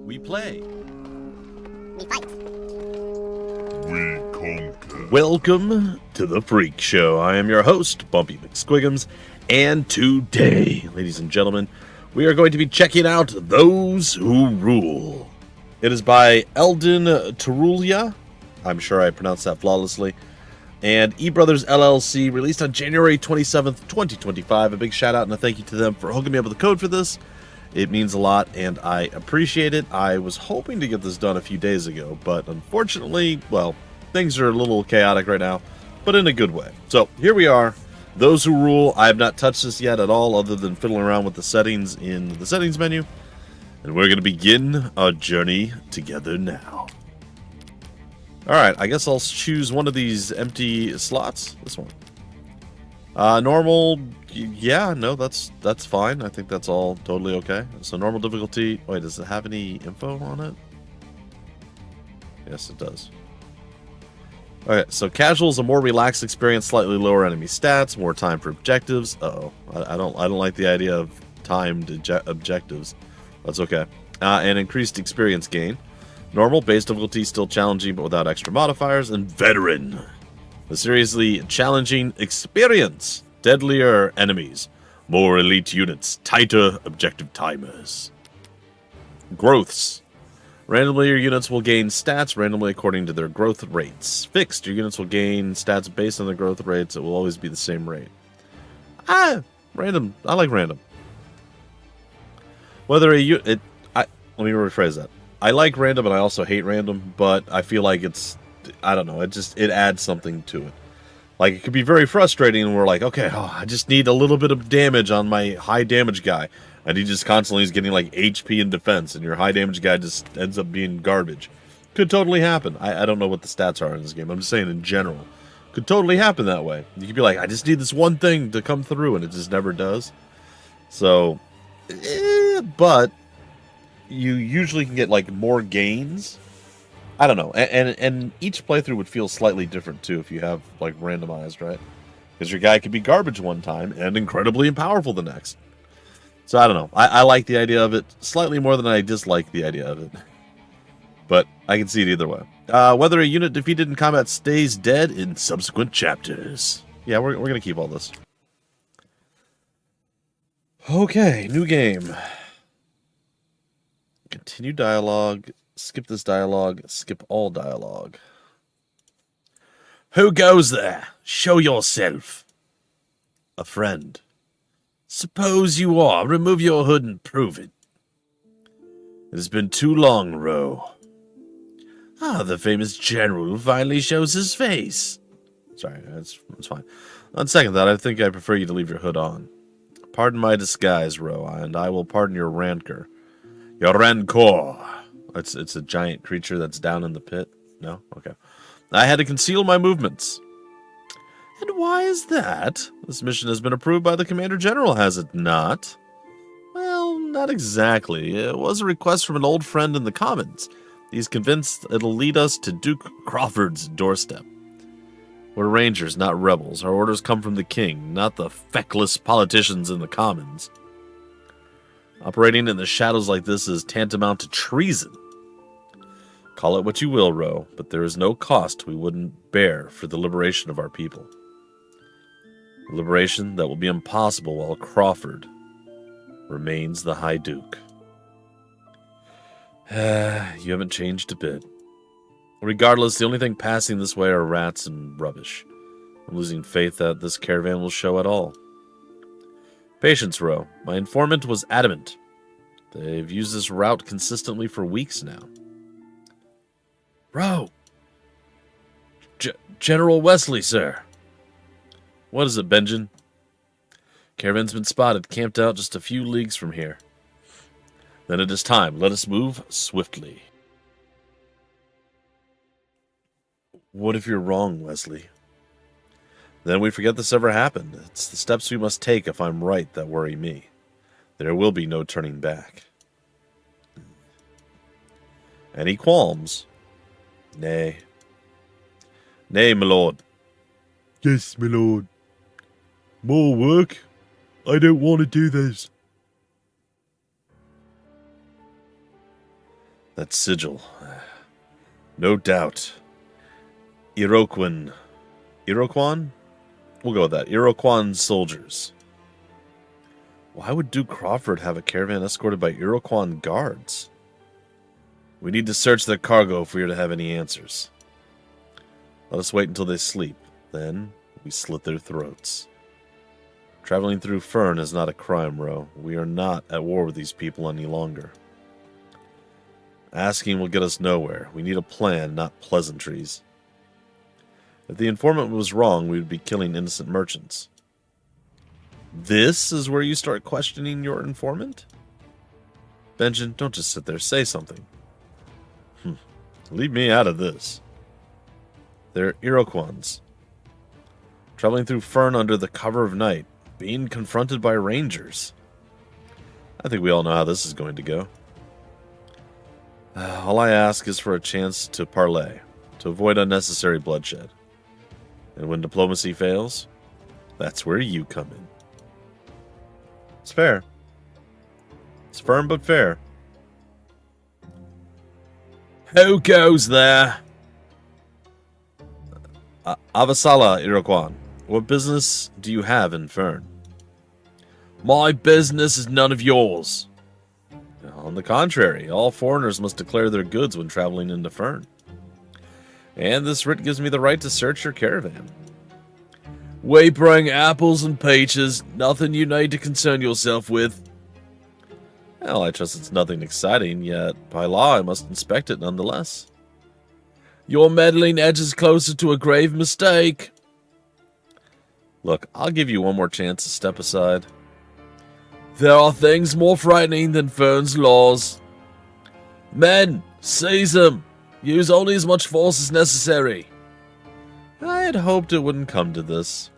We play. We fight. We conquer. Welcome to the Freak Show. I am your host, Bumpy McSquiggums, and today, ladies and gentlemen, we are going to be checking out Those Who Rule. It is by Eldin Turulja. I'm sure I pronounced that flawlessly. And eBrothers LLC, released on January 27th, 2025. A big shout out and a thank you to them for hooking me up with the code for this. It means a lot, and I appreciate it. I was hoping to get this done a few days ago, but unfortunately, well, things are a little chaotic right now, but in a good way. So, here we are. Those Who Rule. I have not touched this yet at all, other than fiddling around with the settings in the settings menu. And we're going to begin our journey together now. Alright, I guess I'll choose one of these empty slots. This one. Normal, yeah, no, that's fine. I think that's all totally okay. So normal difficulty, wait, does it have any info on it? Yes, it does. Okay, so casual is a more relaxed experience, slightly lower enemy stats, more time for objectives. Uh-oh, I don't like the idea of timed objectives. That's okay. And increased experience gain. Normal, base difficulty, still challenging but without extra modifiers. And veteran, a seriously challenging experience. Deadlier enemies, more elite units, tighter objective timers. Growths. Randomly, your units will gain stats randomly according to their growth rates. Fixed, your units will gain stats based on their growth rates. It will always be the same rate. Random. I like random. Whether a unit... let me rephrase that. I like random, and I also hate random, but I feel like it's... I don't know. It adds something to it. Like, it could be very frustrating, and we're like, okay, I just need a little bit of damage on my high damage guy. And he just constantly is getting, like, HP and defense, and your high damage guy just ends up being garbage. Could totally happen. I don't know what the stats are in this game. I'm just saying in general. Could totally happen that way. You could be like, I just need this one thing to come through, and it just never does. So, but you usually can get, like, more gains. I don't know, and each playthrough would feel slightly different, too, if you have, like, randomized, right? Because your guy could be garbage one time and incredibly powerful the next. So, I don't know. I like the idea of it slightly more than I dislike the idea of it. But I can see it either way. Whether a unit defeated in combat stays dead in subsequent chapters. Yeah, we're going to keep all this. Okay, new game. Continue dialogue. Skip this dialogue. Skip all dialogue. Who goes there? Show yourself. A friend. Suppose you are. Remove your hood and prove it. It has been too long, Ro. The famous general finally shows his face. Sorry, that's fine. On second thought, I think I prefer you to leave your hood on. Pardon my disguise, Ro, and I will pardon your rancor. Your rancor. It's a giant creature that's down in the pit. No? Okay. I had to conceal my movements. And why is that? This mission has been approved by the Commander General, has it not? Well, not exactly. It was a request from an old friend in the Commons. He's convinced it'll lead us to Duke Crawford's doorstep. We're rangers, not rebels. Our orders come from the king, not the feckless politicians in the Commons. Operating in the shadows like this is tantamount to treason. Call it what you will, Ro, but there is no cost we wouldn't bear for the liberation of our people. A liberation that will be impossible while Crawford remains the High Duke. You haven't changed a bit. Regardless, the only thing passing this way are rats and rubbish. I'm losing faith that this caravan will show at all. Patience, Ro. My informant was adamant. They've used this route consistently for weeks now. Ro! General Wesley, sir. What is it, Benjamin? Caravan's been spotted, camped out just a few leagues from here. Then it is time. Let us move swiftly. What if you're wrong, Wesley? Then we forget this ever happened. It's the steps we must take if I'm right that worry me. There will be no turning back. Any qualms? Nay. Nay, my lord. Yes, my lord. More work? I don't want to do this. That sigil. No doubt. Iroquois? We'll go with that. Iroquois soldiers. Why would Duke Crawford have a caravan escorted by Iroquois guards? We need to search their cargo if we are to have any answers. Let us wait until they sleep. Then we slit their throats. Traveling through Fern is not a crime, Ro. We are not at war with these people any longer. Asking will get us nowhere. We need a plan, not pleasantries. If the informant was wrong, we would be killing innocent merchants. This is where you start questioning your informant? Benjamin, don't just sit there. Say something. Leave me out of this. They're Iroquois. Traveling through Fern under the cover of night. Being confronted by rangers. I think we all know how this is going to go. All I ask is for a chance to parley, to avoid unnecessary bloodshed. And when diplomacy fails, that's where you come in. It's fair. It's firm but fair. Who goes there? Avasala, Iroquois. What business do you have in Fern? My business is none of yours. On the contrary, all foreigners must declare their goods when traveling into Fern. And this writ gives me the right to search your caravan. We bring apples and peaches, nothing you need to concern yourself with. Well, I trust it's nothing exciting, yet by law I must inspect it nonetheless. Your meddling edges closer to a grave mistake. Look, I'll give you one more chance to step aside. There are things more frightening than Fern's laws. Men, seize them. Use only as much force as necessary. I had hoped it wouldn't come to this.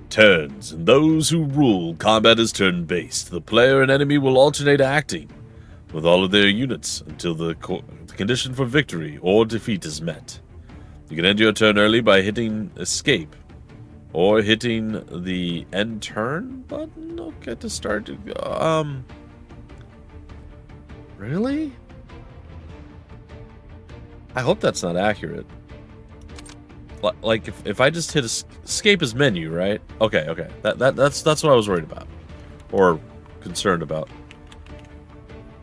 Turns, and those who rule, combat is turn-based. The player and enemy will alternate acting with all of their units until the condition for victory or defeat is met. You can end your turn early by hitting escape. Or hitting the end turn button? Okay, to start. Really? I hope that's not accurate. Like, if I just hit escape as menu, right? Okay. That's what I was worried about. Or concerned about.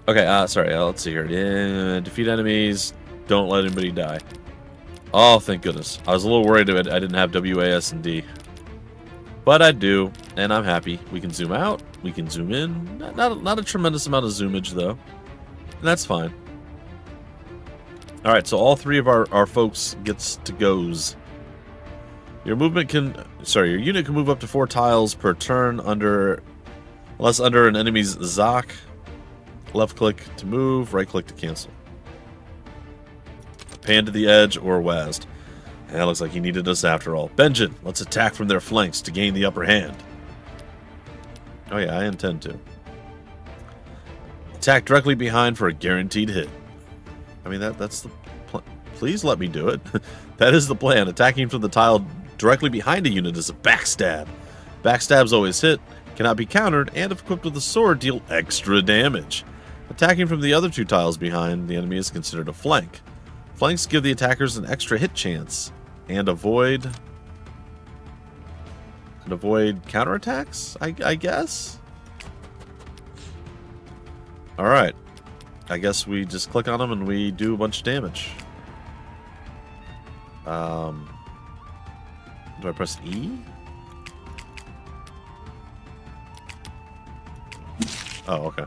Okay, sorry, let's see here. Defeat enemies. Don't let anybody die. Oh, thank goodness. I was a little worried I didn't have WASD. But I do, and I'm happy. We can zoom out. We can zoom in. Not a tremendous amount of zoomage, though. And that's fine. Alright, so all three of our folks gets to goes. Your unit can move up to 4 tiles per turn unless under an enemy's Zoc. Left click to move, right click to cancel. Pan to the edge or WASD. Yeah, looks like he needed us after all. Benjamin, let's attack from their flanks to gain the upper hand. Oh yeah, I intend to. Attack directly behind for a guaranteed hit. I mean, that's the plan. Please let me do it. That is the plan. Attacking from the tile directly behind a unit is a backstab. Backstabs always hit, cannot be countered, and if equipped with a sword, deal extra damage. Attacking from the other 2 tiles behind the enemy is considered a flank. Flanks give the attackers an extra hit chance and avoid counterattacks, I guess? Alright. I guess we just click on them and we do a bunch of damage. Do I press E? Oh, okay.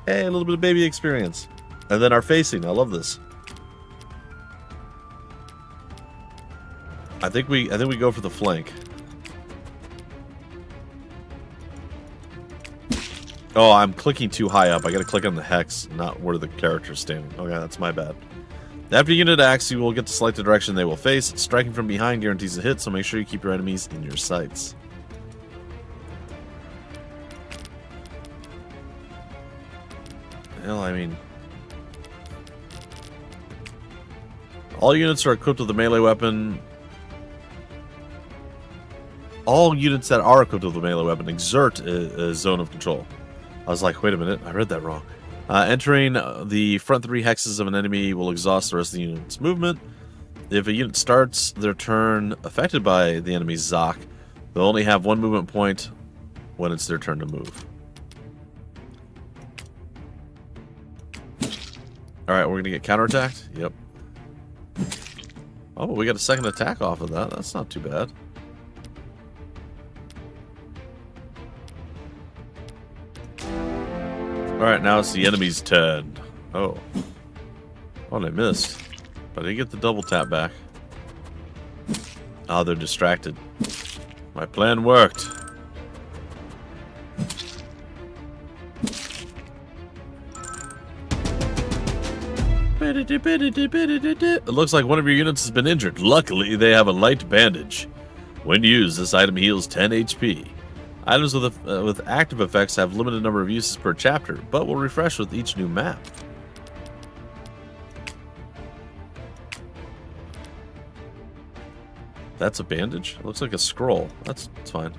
Hey, a little bit of baby experience. And then our facing. I love this. I think we go for the flank. Oh, I'm clicking too high up. I gotta click on the hex, not where the character's standing. Okay, that's my bad. After unit acts, you will get to select the direction they will face. Striking from behind guarantees a hit, so make sure you keep your enemies in your sights. Well, I mean, all units are equipped with a melee weapon. All units that are equipped with a melee weapon exert a zone of control. I was like, wait a minute, I read that wrong. Entering the front 3 hexes of an enemy will exhaust the rest of the unit's movement. If a unit starts their turn affected by the enemy's Zoc, they'll only have 1 movement point when it's their turn to move. Alright, we're going to get counterattacked? Yep. Oh, we got a second attack off of that. That's not too bad. Alright, now it's the enemy's turn. Oh. Oh, they missed. But I didn't get the double tap back. Oh, they're distracted. My plan worked. It looks like one of your units has been injured. Luckily, they have a light bandage. When used, this item heals 10 HP. Items with active effects have limited number of uses per chapter, but will refresh with each new map. That's a bandage? It looks like a scroll. That's fine.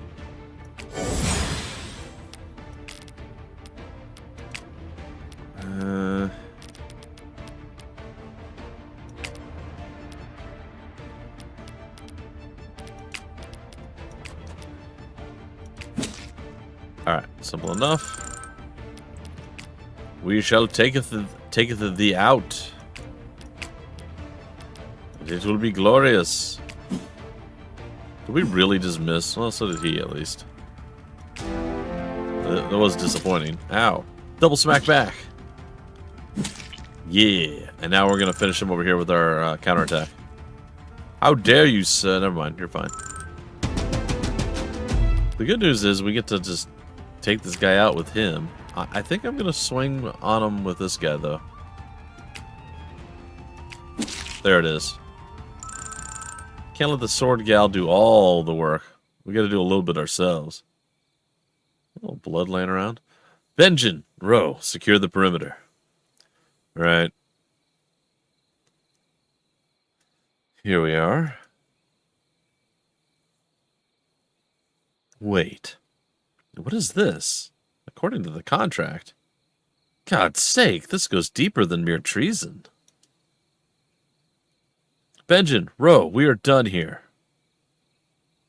Alright, simple enough. We shall taketh thee out. And it will be glorious. Did we really just miss? Well, so did he, at least. That was disappointing. Ow. Double smack back. Yeah. And now we're going to finish him over here with our counterattack. How dare you, sir? Never mind. You're fine. The good news is we get to just take this guy out with him. I think I'm going to swing on him with this guy, though. There it is. Can't let the sword gal do all the work. We got to do a little bit ourselves. A little blood laying around. Benjamin, row, secure the perimeter. Right. Here we are. Wait. What is this? According to the contract. God's sake, this goes deeper than mere treason. Benjamin, row, we are done here.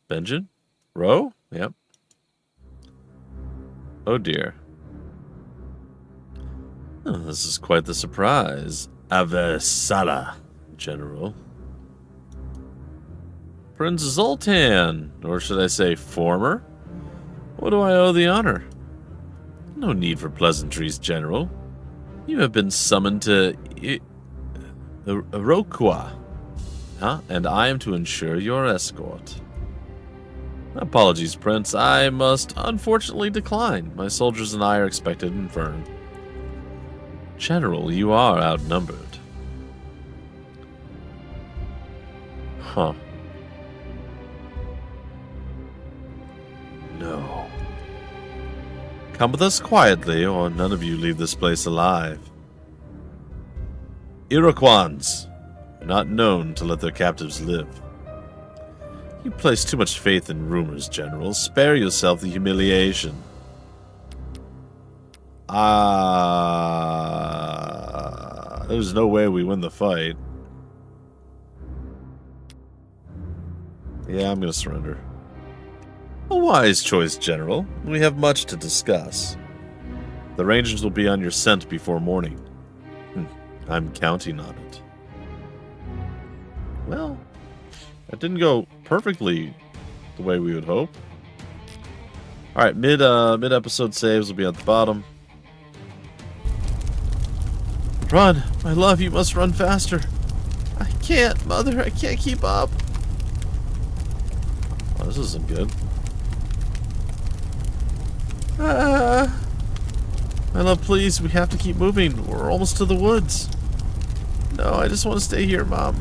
Benjamin? Row? Yep. Oh dear. Oh, this is quite the surprise. Avesala, General. Prince Zoltan, or should I say former? What do I owe the honor? No need for pleasantries, General. You have been summoned to Iroquois, and I am to ensure your escort. Apologies, Prince. I must unfortunately decline. My soldiers and I are expected and firm. General, you are outnumbered. Huh. No. Come with us quietly, or none of you leave this place alive. Iroquois are not known to let their captives live. You place too much faith in rumors, General. Spare yourself the humiliation. There's no way we win the fight. Yeah, I'm gonna surrender. A wise choice, General. We have much to discuss. The Rangers will be on your scent before morning. I'm counting on it. Well, that didn't go perfectly the way we would hope. Alright, mid-episode saves will be at the bottom. Run! My love, you must run faster. I can't, Mother. I can't keep up. Oh, this isn't good. My love, please. We have to keep moving. We're almost to the woods. No, I just want to stay here, Mom.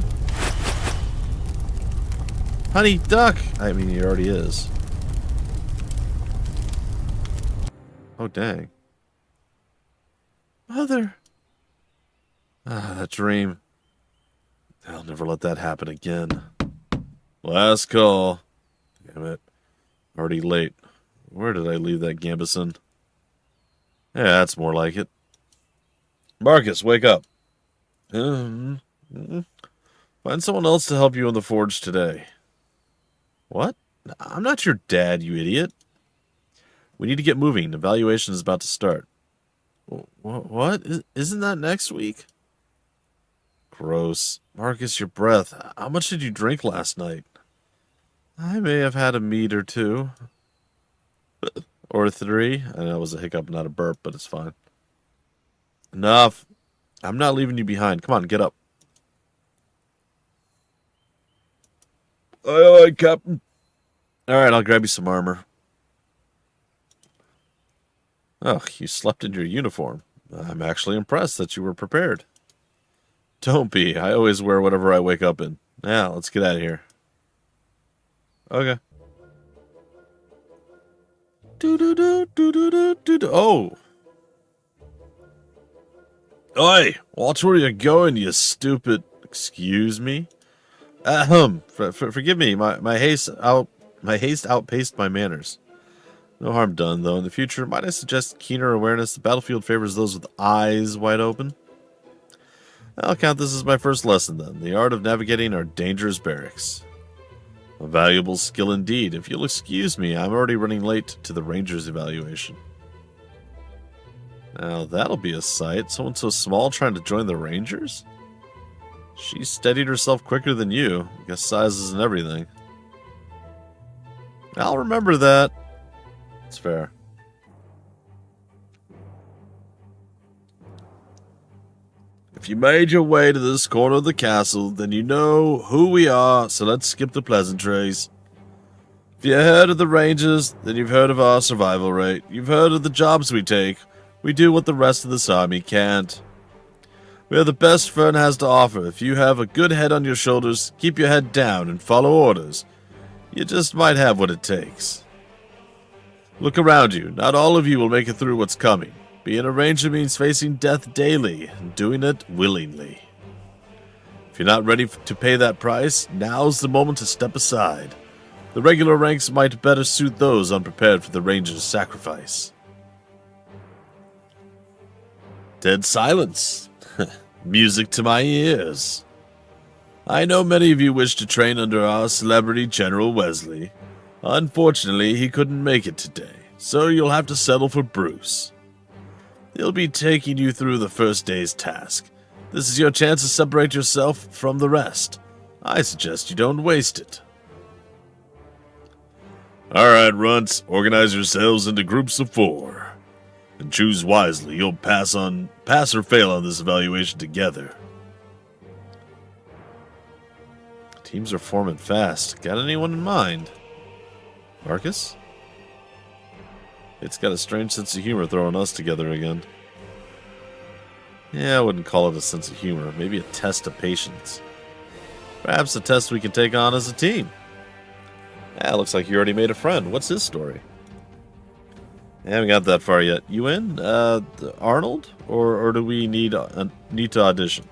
Honey, duck! I mean, he already is. Oh, dang. Mother! That dream. I'll never let that happen again. Last call. Damn it. Already late. Where did I leave that Gambison? Yeah, that's more like it. Marcus, wake up. Find someone else to help you in the forge today. What? I'm not your dad, you idiot. We need to get moving. The evaluation is about to start. What? Isn't that next week? Gross. Marcus, your breath. How much did you drink last night? I may have had a mead or two. Or 3. I know it was a hiccup, not a burp, but it's fine. Enough. I'm not leaving you behind. Come on, get up. Aye, aye, Captain. All right, I'll grab you some armor. Oh, you slept in your uniform. I'm actually impressed that you were prepared. Don't be. I always wear whatever I wake up in. Now, let's get out of here. Okay. Oh. Oi, watch where you're going, you stupid... Excuse me? Forgive me. My haste outpaced my manners. No harm done, though. In the future, might I suggest keener awareness? The battlefield favors those with eyes wide open. I'll count this as my first lesson, then. The art of navigating our dangerous barracks. A valuable skill indeed. If you'll excuse me, I'm already running late to the Rangers evaluation. Now, that'll be a sight. Someone so small trying to join the Rangers? She steadied herself quicker than you. I guess size isn't everything. I'll remember that. It's fair. If you made your way to this corner of the castle, then you know who we are, so let's skip the pleasantries. If you heard of the Rangers, then you've heard of our survival rate. You've heard of the jobs we take. We do what the rest of this army can't. We are the best Fern has to offer. If you have a good head on your shoulders, keep your head down and follow orders. You just might have what it takes. Look around you. Not all of you will make it through what's coming. Being a ranger means facing death daily and doing it willingly. If you're not ready to pay that price, now's the moment to step aside. The regular ranks might better suit those unprepared for the ranger's sacrifice. Dead silence. Music to my ears. I know many of you wish to train under our celebrity General Wesley. Unfortunately, he couldn't make it today, so you'll have to settle for Bruce. He'll be taking you through the first day's task. This is your chance to separate yourself from the rest. I suggest you don't waste it. Alright, runts, organize yourselves into groups of 4. And choose wisely. You'll pass or fail on this evaluation together. Teams are forming fast. Got anyone in mind? Marcus? It's got a strange sense of humor throwing us together again. Yeah, I wouldn't call it a sense of humor. Maybe a test of patience. Perhaps a test we can take on as a team. Yeah, looks like you already made a friend. What's his story? I haven't got that far yet. You in? Arnold? Or do we need to audition?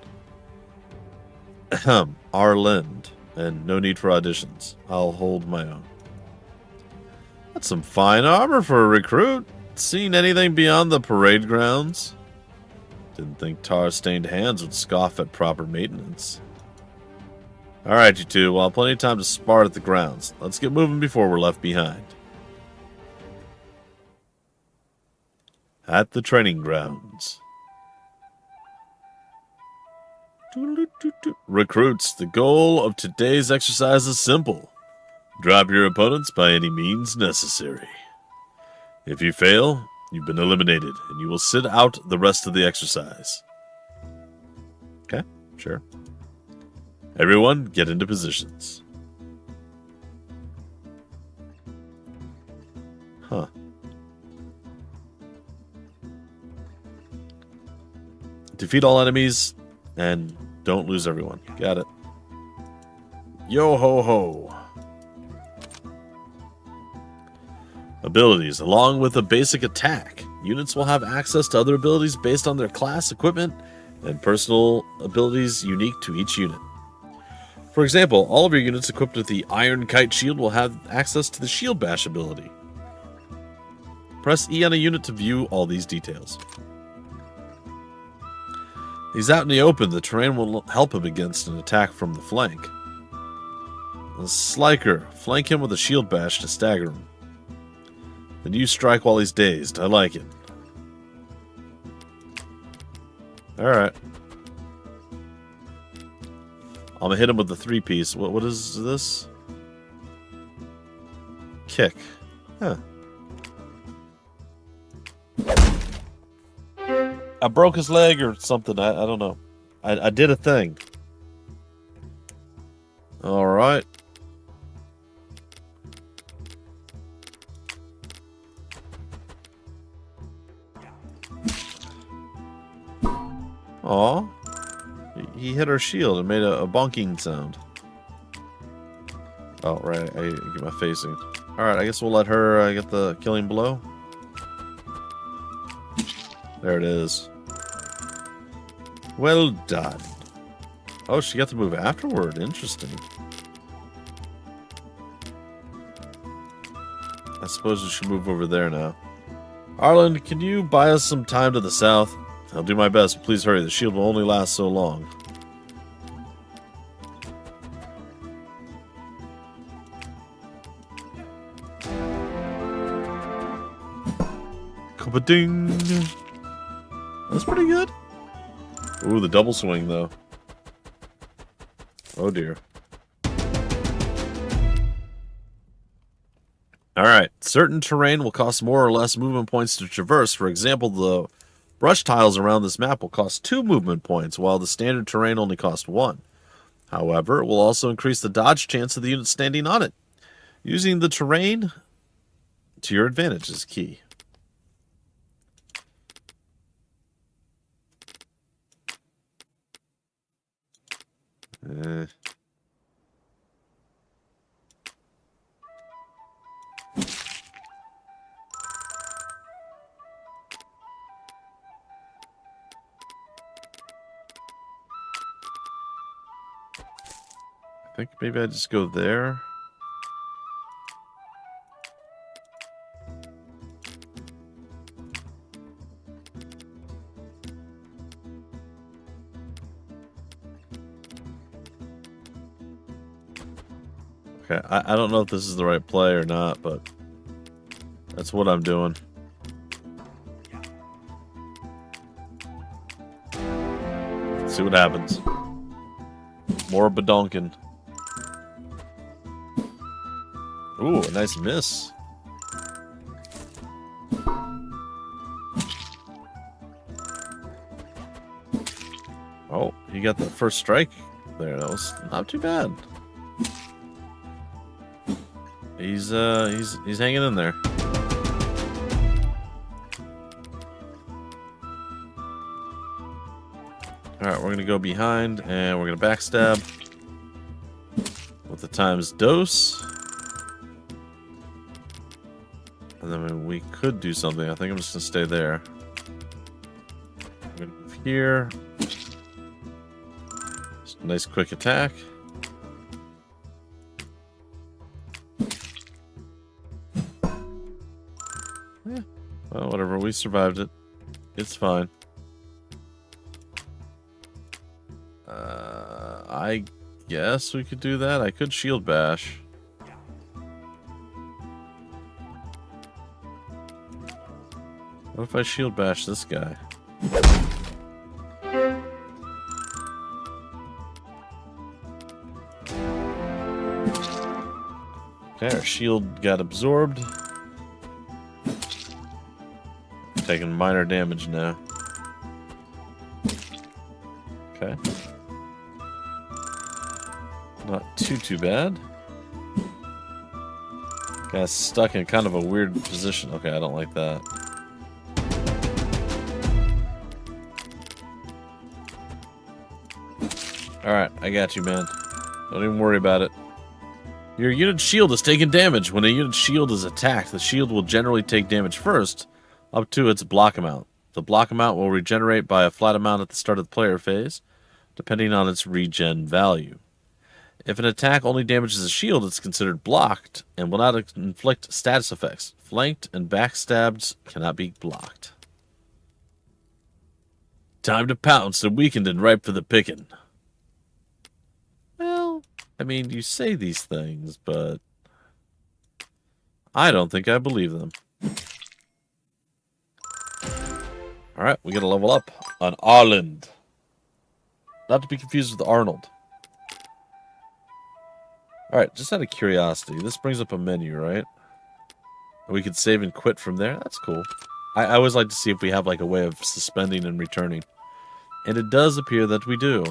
Arland. And no need for auditions. I'll hold my own. That's some fine armor for a recruit. Seen anything beyond the parade grounds? Didn't think tar-stained hands would scoff at proper maintenance. Alright, you two. Well, plenty of time to spar at the grounds. Let's get moving before we're left behind. At the training grounds. Recruits, the goal of today's exercise is simple. Drop your opponents by any means necessary. If you fail, you've been eliminated, and you will sit out the rest of the exercise. Okay, sure. Everyone, get into positions. Huh. Defeat all enemies, and don't lose everyone. Got it. Yo ho ho. Abilities. Along with a basic attack, units will have access to other abilities based on their class, equipment, and personal abilities unique to each unit. For example, all of your units equipped with the Iron Kite Shield will have access to the Shield Bash ability. Press E on a unit to view all these details. He's out in the open. The terrain will help him against an attack from the flank. The Sliker. Flank him with a shield bash to stagger him. Then you strike while he's dazed. I like it. Alright. I'm gonna hit him with the 3-piece. What is this? Kick. Huh. I broke his leg or something. I don't know. I did a thing. Alright. Aw. He hit our shield and made a bonking sound. Oh, right. I get my facing. Alright, I guess we'll let her get the killing blow. There it is. Well done. Oh, she got to move afterward. Interesting. I suppose we should move over there now. Arlen, can you buy us some time to the south? I'll do my best, but please hurry. The shield will only last so long. Ka-ba-ding! That's pretty good. Ooh, the double swing, though. Oh, dear. Alright. Certain terrain will cost more or less movement points to traverse. For example, the brush tiles around this map will cost 2 movement points, while the standard terrain only costs 1. However, it will also increase the dodge chance of the unit standing on it. Using the terrain to your advantage is key. I think maybe I just go there. Okay, I don't know if this is the right play or not, but that's what I'm doing. Let's see what happens. More badonkin. Ooh, a nice miss. Oh, he got the first strike there. That was not too bad. He's hanging in there. Alright, we're gonna go behind and we're gonna backstab with the times dose. And then we could do something. I think I'm just gonna stay there. I'm gonna move here. Just a nice quick attack. Yeah. Well, whatever. We survived it. It's fine. I guess we could do that. I could shield bash. What if I shield bash this guy? Okay, our shield got absorbed. Taking minor damage now. Okay. Not too bad. Guy's stuck in kind of a weird position. Okay, I don't like that. Alright, I got you, man. Don't even worry about it. Your unit's shield is taking damage. When a unit's shield is attacked, the shield will generally take damage first, up to its block amount. The block amount will regenerate by a flat amount at the start of the player phase, depending on its regen value. If an attack only damages a shield, it's considered blocked and will not inflict status effects. Flanked and backstabbed cannot be blocked. Time to pounce. They're weakened and ripe for the picking. Well, I mean, you say these things, but I don't think I believe them. Alright, we gotta level up on Arland. Not to be confused with Arnold. Alright, just out of curiosity, this brings up a menu, right? We could save and quit from there? That's cool. I always like to see if we have like a way of suspending and returning. And it does appear that we do.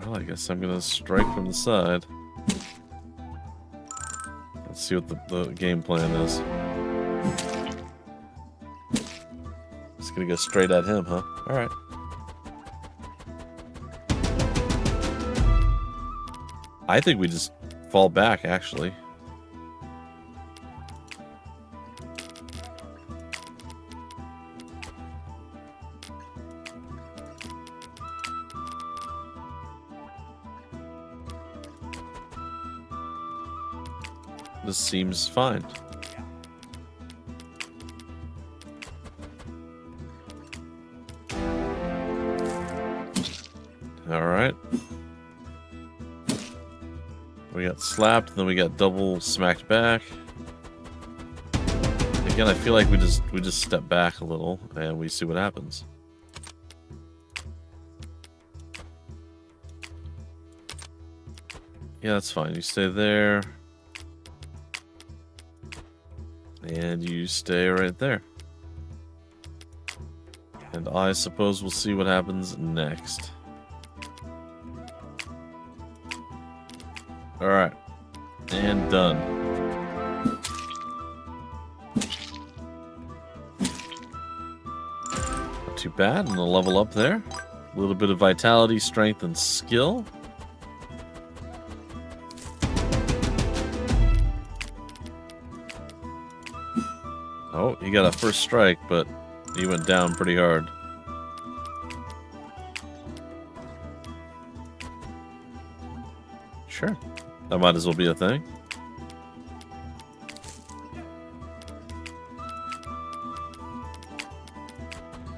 Well, I guess I'm gonna strike from the side. Let's see what the game plan is. Just gonna go straight at him, huh? Alright. I think we just fall back, actually. This seems fine. Alright. We got slapped, then we got double smacked back. Again, I feel like we just step back a little and we see what happens. Yeah, that's fine. You stay there. And you stay right there. And I suppose we'll see what happens next. Alright. And done. Not too bad. And a level up there. A little bit of vitality, strength, and skill. Oh, he got a first strike, but he went down pretty hard. Sure. That might as well be a thing.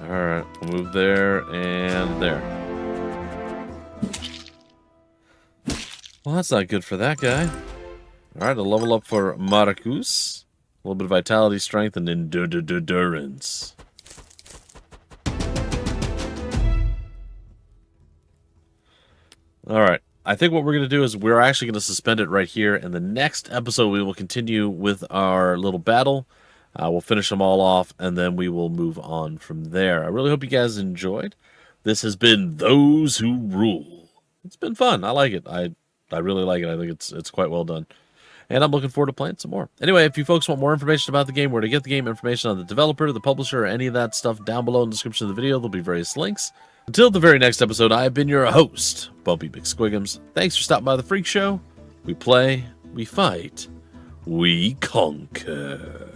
Alright, we'll move there and there. Well, that's not good for that guy. Alright, a level up for Marcus. A little bit of vitality, strength, and endurance. Alright. I think what we're going to do is we're actually going to suspend it right here. In the next episode, we will continue with our little battle. We'll finish them all off, and then we will move on from there. I really hope you guys enjoyed. This has been Those Who Rule. It's been fun. I like it. I really like it. I think it's quite well done. And I'm looking forward to playing some more. Anyway, if you folks want more information about the game, where to get the game, information on the developer, the publisher, or any of that stuff down below in the description of the video, there'll be various links. Until the very next episode, I have been your host, Bumpy McSquigums. Thanks for stopping by the Freak Show. We play, we fight, we conquer.